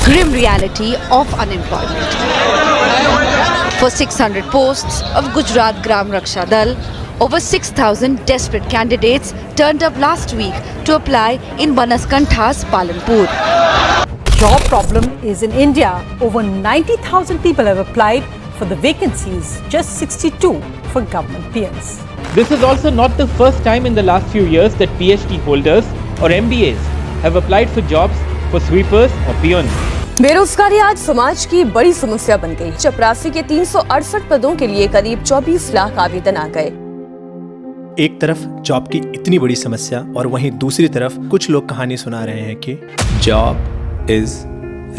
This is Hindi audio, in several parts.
Grim reality of unemployment. For 600 posts of Gujarat Gram Raksha Dal, over 6,000 desperate candidates turned up last week to apply in Banaskantha's Palanpur. Job problem is in India. Over 90,000 people have applied for the vacancies, just 62 for government peons. This is also not the first time in the last few years that PhD holders or MBAs have applied for jobs for sweepers or peons. बेरोजगारी आज समाज की बड़ी समस्या बन गई। चपरासी के 368 पदों के लिए करीब 24 लाख आवेदन आ गए। एक तरफ जॉब की इतनी बड़ी समस्या और वहीं दूसरी तरफ कुछ लोग कहानी सुना रहे हैं कि job is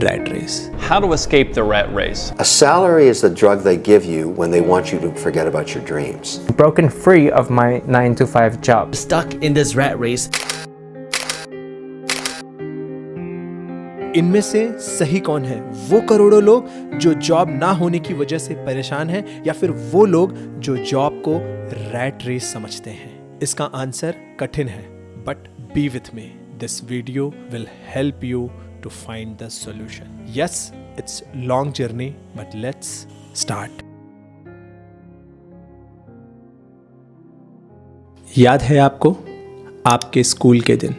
rat race. How to escape the rat race? A salary is the drug they give you when they want you to forget about your dreams. Broken free of my 9-to-5 job. Stuck in this rat race. इनमें से सही कौन है? वो करोड़ों लोग जो जॉब ना होने की वजह से परेशान हैं या फिर वो लोग जो जॉब को रैट रेस समझते हैं? इसका आंसर कठिन है, but B with me. This video will help you to find the solution. Yes, it's long journey, but let's start. याद है आपको आपके स्कूल के दिन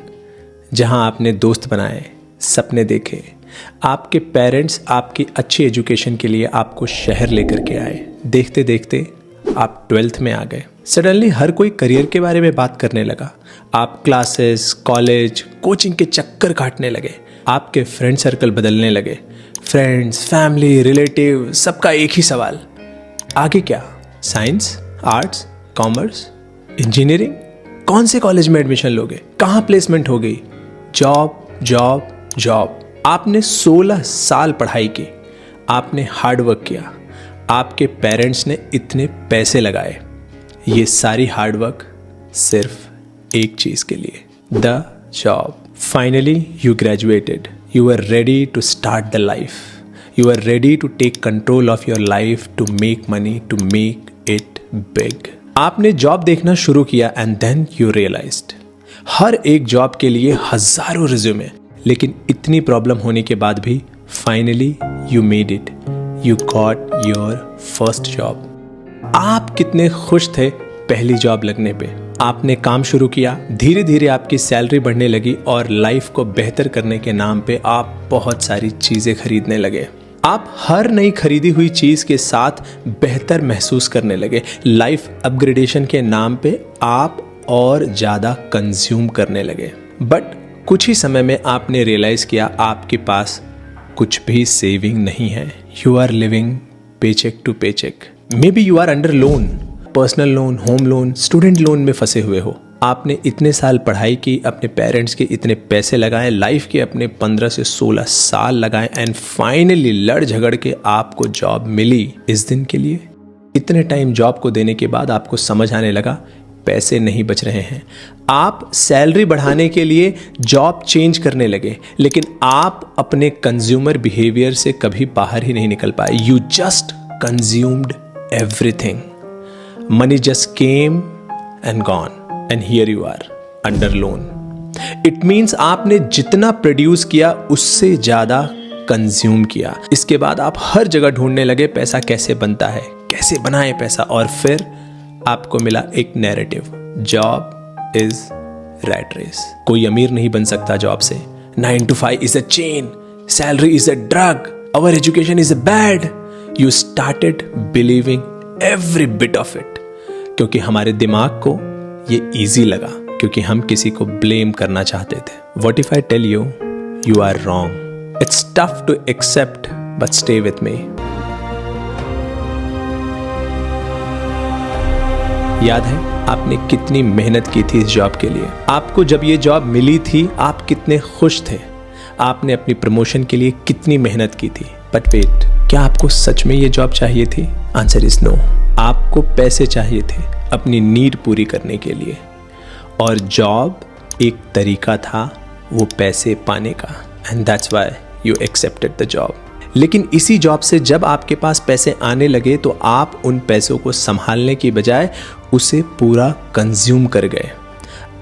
जहां आपने दोस्त बनाए, सपने देखे, आपके पेरेंट्स आपकी अच्छी एजुकेशन के लिए आपको शहर लेकर के आए. देखते देखते आप 12th में आ गए. सडनली हर कोई करियर के बारे में बात करने लगा. आप क्लासेस, कॉलेज, कोचिंग के चक्कर काटने लगे. आपके फ्रेंड सर्कल बदलने लगे. फ्रेंड्स, फैमिली, रिलेटिव, सबका एक ही सवाल, आगे क्या? Science, arts, commerce, engineering? कौन से कॉलेज में एडमिशन लोगे? कहाँ प्लेसमेंट हो गई? Job job job. आपने 16 साल पढ़ाई की, आपने हार्डवर्क किया, आपके पेरेंट्स ने इतने पैसे लगाए. ये सारी हार्डवर्क सिर्फ एक चीज़ के लिए, the job. Finally, you graduated. You were ready to start the life. You were ready to take control of your life, to make money, to make it big. आपने जॉब देखना शुरू किया and then you realized. हर एक जॉब के लिए हजारों रिज्यूमे, लेकिन इतनी प्रॉब्लम होने के बाद भी finally you made it. You got your first job. आप कितने खुश थे पहली जॉब लगने पे. आपने काम शुरू किया, धीरे धीरे आपकी सैलरी बढ़ने लगी और लाइफ को बेहतर करने के नाम पे आप बहुत सारी चीज़ें खरीदने लगे. आप हर नई खरीदी हुई चीज़ के साथ बेहतर महसूस करने लगे. लाइफ अपग्रेडेशन के नाम पे आप और ज़्यादा कंज्यूम करने लगे. बट कुछ ही समय में आपने रियलाइज़ किया आपके पास कुछ भी सेविंग नहीं है. You are living paycheck to paycheck. Maybe you are under loan, personal loan, home loan, student loan में फंसे हुए हो. आपने इतने साल पढ़ाई की, अपने पेरेंट्स के इतने पैसे लगाए, लाइफ के अपने 15 से 16 साल लगाए एंड फाइनली लड़ झगड़ के आपको जॉब मिली इस दिन के लिए. इतने टाइम जॉब को देने के बाद आपको समझ आने लगा पैसे नहीं बच रहे हैं. आप सैलरी बढ़ाने के लिए जॉब चेंज करने लगे, लेकिन आप अपने कंज्यूमर बिहेवियर से कभी बाहर ही नहीं निकल पाए. You just consumed everything. Money just came and gone and here you are under loan. It means आपने जितना प्रोड्यूस किया उससे ज़्यादा कंज्यूम किया. इसके बाद आप हर जगह ढूंढने लगे पैसा कैसे बनता है, कैसे बनाए पैसा, और फिर आपको मिला एक narrative, job is rat race. कोई अमीर नहीं बन सकता जॉब से. 9 to 5 is a chain. Salary is a drug. Our education is bad. You started believing every bit of it. क्योंकि हमारे दिमाग को ये इजी लगा, क्योंकि हम किसी को ब्लेम करना चाहते थे. What if I tell you you are wrong? It's tough to accept, but stay with me. याद है आपने कितनी मेहनत की थी इस जॉब के लिए. आपको जब ये जॉब मिली थी आप कितने खुश थे. आपने अपनी प्रमोशन के लिए कितनी मेहनत की थी. बट वेट, क्या आपको सच में ये जॉब चाहिए थी? Answer is no. आपको पैसे चाहिए थे अपनी नीड पूरी करने के लिए, और जॉब एक तरीका था वो पैसे पाने का. And that's why you accepted the job. लेकिन इसी जॉब से जब आपके पास पैसे आने लगे तो आप उन पैसों को संभालने की बजाय उसे पूरा कंज्यूम कर गए.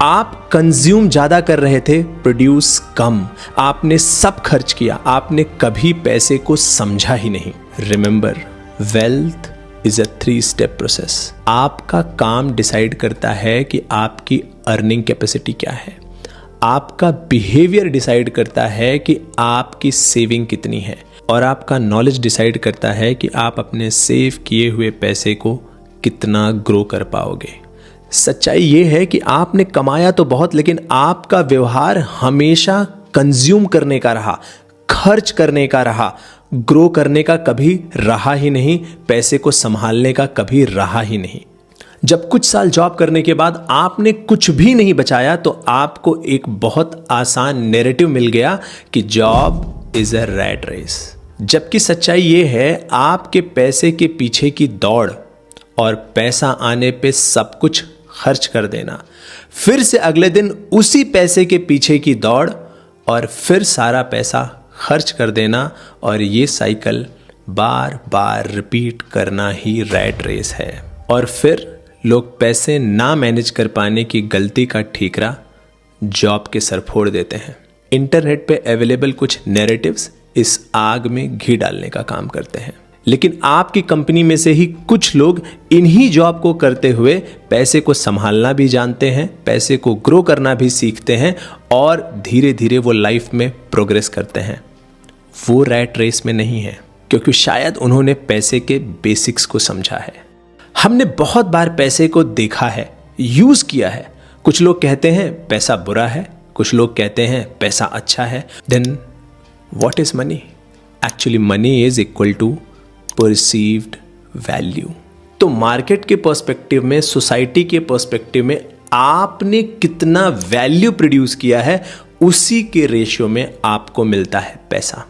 आप कंज्यूम ज्यादा कर रहे थे, प्रोड्यूस कम। आपने सब खर्च किया, आपने कभी पैसे को समझा ही नहीं। Remember, wealth is a 3 step process. आपका काम डिसाइड करता है कि आपकी अर्निंग कैपेसिटी क्या है, आपका बिहेवियर डिसाइड करता है कि आपकी सेविंग कितनी है, और आपका नॉलेज डिसाइड करता है कि आप अपने सेव किए हुए पैसे को कितना ग्रो कर पाओगे। सच्चाई ये है कि आपने कमाया तो बहुत, लेकिन आपका व्यवहार हमेशा कंज्यूम करने का रहा, खर्च करने का रहा, ग्रो करने का कभी रहा ही नहीं, पैसे को संभालने का कभी रहा ही नहीं। जब कुछ साल जॉब करने के बाद आपने कुछ भी नहीं बचाया तो आपको एक बहुत आसान नैरेटिव मिल गया कि job is a rat race. जबकि सच्चाई ये है, आपके पैसे के पीछे की दौड़ और पैसा आने पे सब कुछ खर्च कर देना, फिर से अगले दिन उसी पैसे के पीछे की दौड़ और फिर सारा पैसा खर्च कर देना, और ये साइकिल बार बार रिपीट करना ही रैट रेस है। और फिर लोग पैसे ना मैनेज कर पाने की गलती का ठीकरा जॉब के सर फोड़ देते हैं। इंटरनेट पे अवेलेबल कुछ नैरेटिव्स इस आग में घी डालने का काम करते हैं, लेकिन आपकी कंपनी में से ही कुछ लोग इन्हीं जॉब को करते हुए पैसे को संभालना भी जानते हैं, पैसे को ग्रो करना भी सीखते हैं, और धीरे धीरे वो लाइफ में प्रोग्रेस करते हैं। वो रैट रेस में नहीं है, क्योंकि शायद उन्होंने पैसे के बेसिक्स को समझा है। हमने बहुत बार पैसे को देखा है, यूज किया है। कुछ लोग कहते हैं पैसा बुरा है, कुछ लोग कहते हैं पैसा अच्छा है। Then what is money? Actually money is equal to perceived value. तो मार्केट के पर्सपेक्टिव में, सोसाइटी के पर्सपेक्टिव में आपने कितना वैल्यू प्रोड्यूस किया है, उसी के रेशियो में आपको मिलता है पैसा।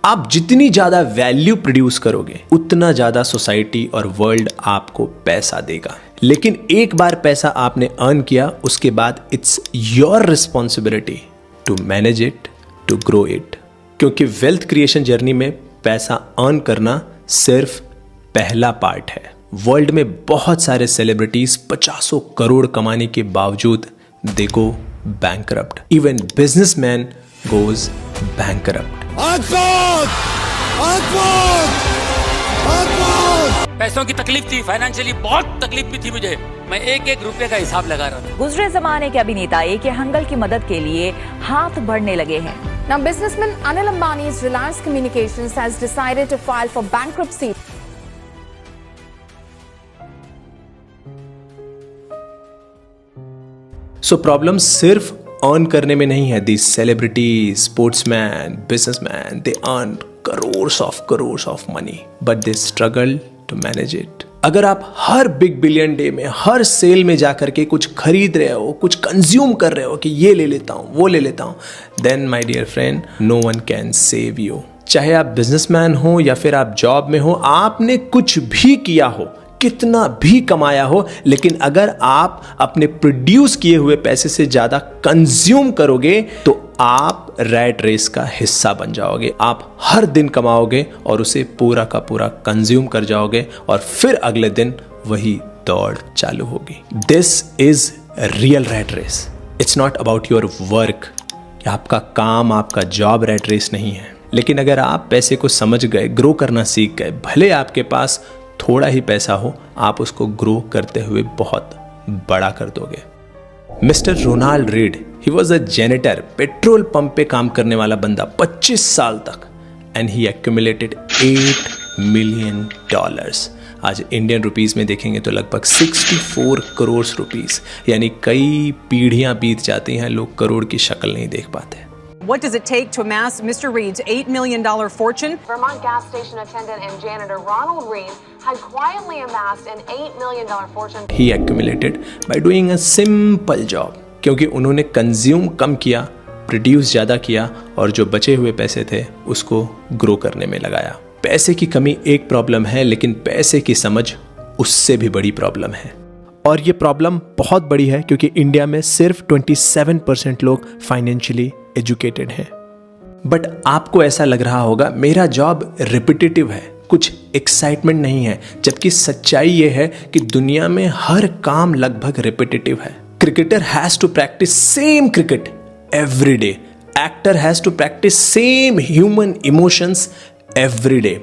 आप जितनी ज्यादा वैल्यू प्रोड्यूस करोगे, उतना ज्यादा सोसाइटी और वर्ल्ड आपको पैसा देगा। लेकिन एक बार पैसा आपने अर्न किया, उसके बाद it's your responsibility to manage it, to grow it. क्योंकि वेल्थ क्रिएशन जर्नी में पैसा अर्न करना सिर्फ पहला पार्ट है। वर्ल्ड में बहुत सारे सेलिब्रिटीज 50 करोड़ कमाने के बावजूद they go bankrupt. Even businessman goes bankrupt. पैसों की तकलीफ थी, फाइनेंशियली बहुत तकलीफ भी थी मुझे। मैं एक एक रुपए का हिसाब लगा रहा था। गुजरे जमाने के अभिनेता ए.के. हंगल की मदद के लिए हाथ बढ़ने लगे हैं। Now, businessman Anil Ambani's Reliance Communications has decided to file for bankruptcy. So problem सिर्फ अर्न करने में नहीं है। The celebrities, sportsman, businessman, they earn crores of money, but they struggle to manage it. अगर आप हर बिग बिलियन डे में, हर सेल में जाकर के कुछ खरीद रहे हो, कुछ कंज्यूम कर रहे हो कि ये ले लेता हूं, वो ले लेता हूं, then my dear friend, no one can save you. चाहे आप बिजनेसमैन हो या फिर आप जॉब में हो, आपने कुछ भी किया हो, कितना भी कमाया हो, लेकिन अगर आप अपने प्रोड्यूस किए हुए पैसे से ज्यादा कंज्यूम करोगे तो आप रैट रेस का हिस्सा बन जाओगे। आप हर दिन कमाओगे और उसे पूरा का पूरा कंज्यूम कर जाओगे, और फिर अगले दिन वही दौड़ चालू होगी। This is real rat race. It's not about your work. आपका काम, आपका जॉब रैट रेस नहीं है। लेकिन अगर आप पैसे को समझ गए, ग्रो करना सीख गए, भले आपके पास थोड़ा ही पैसा हो, आप उसको ग्रो करते हुए बहुत बड़ा कर दोगे। Mister Ronald Read, he was a janitor, petrol pump पे काम करने वाला बंदा 25 साल तक, एंड ही एक्यूमुलेटेड $8 मिलियन। आज इंडियन रुपीस में देखेंगे तो लगभग 64 करोड़ रुपीस, यानी कई पीढ़ियां बीत जाती हैं, लोग करोड़ की शक्ल नहीं देख पाते। What does it take to amass Mr. Reed's $8 million fortune? Vermont gas station attendant and janitor Ronald Reed had quietly amassed an $8 million fortune. He accumulated by doing a simple job. क्योंकि उन्होंने कंज्यूम कम किया, प्रोड्यूस ज़्यादा किया, और जो बचे हुए पैसे थे उसको ग्रो करने में लगाया। पैसे की कमी एक प्रॉब्लम है, लेकिन पैसे की समझ उससे भी बड़ी प्रॉब्लम है। और ये प्रॉब्लम बहुत बड़ी है क्योंकि इंडिया में सिर्फ 27% लोग फाइनेंशियली एजुकेटेड हैं। बट आपको ऐसा लग रहा होगा मेरा जॉब रिपीटेटिव है, कुछ एक्साइटमेंट नहीं है, जबकि सच्चाई ये है कि दुनिया में हर काम लगभग रिपीटेटिव है। cricketer has to practice same cricket every day. Actor has to practice same human emotions every day.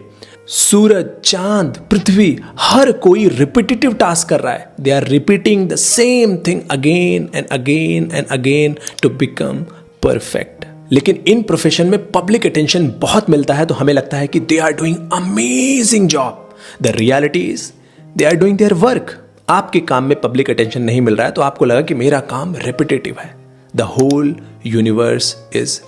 सूरज, चांद, पृथ्वी, हर कोई रिपीटेटिव टास्क कर रहा है. They are repeating the same thing again and again and again to become perfect. लेकिन इन प्रोफेशन में पब्लिक अटेंशन बहुत मिलता है तो हमें लगता है कि they are doing amazing job. The reality is they are doing their work. आपके काम में पब्लिक अटेंशन नहीं मिल रहा है तो आपको लगा कि मेरा काम रिपीटेटिव है. The whole universe is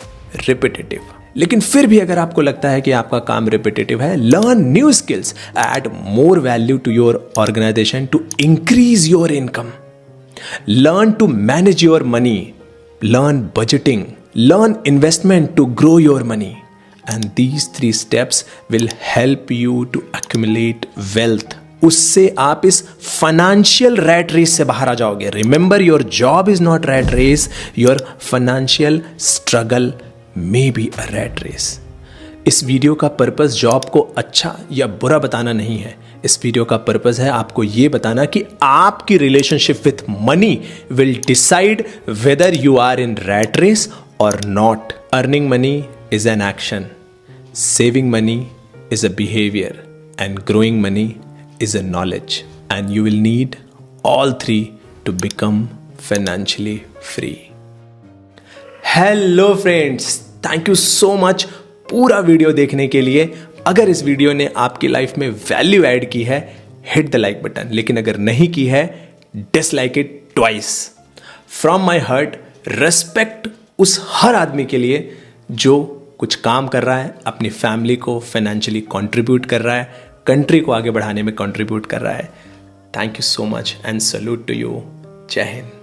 repetitive. लेकिन फिर भी अगर आपको लगता है कि आपका काम रिपीटेटिव है, learn new skills, add more value to your organisation to increase your income. Learn to manage your money, learn budgeting, learn investment to grow your money, and these 3 steps will help you to accumulate wealth. उससे आप इस फाइनेंशियल रैट रेस से बाहर आ जाओगे. Remember, your job is not rat race, your financial struggle may be a rat race. इस वीडियो का पर्पस जॉब को अच्छा या बुरा बताना नहीं है. इस वीडियो का पर्पस है आपको यह बताना कि आपकी relationship with money will decide whether you are in rat race or not. Earning money is an action, saving money is a behavior, and growing money is a knowledge, and you will need all 3 to become financially free. Hello friends, thank you so much पूरा वीडियो देखने के लिए. अगर इस वीडियो ने आपकी लाइफ में वैल्यू ऐड की है, हिट द लाइक बटन. लेकिन अगर नहीं की है, dislike it twice. From my heart, respect उस हर आदमी के लिए जो कुछ काम कर रहा है, अपनी फैमिली को फाइनेंशियली कंट्रीब्यूट कर रहा है, कंट्री को आगे बढ़ाने में कंट्रीब्यूट कर रहा है. Thank you so much and salute to you. जय हिंद.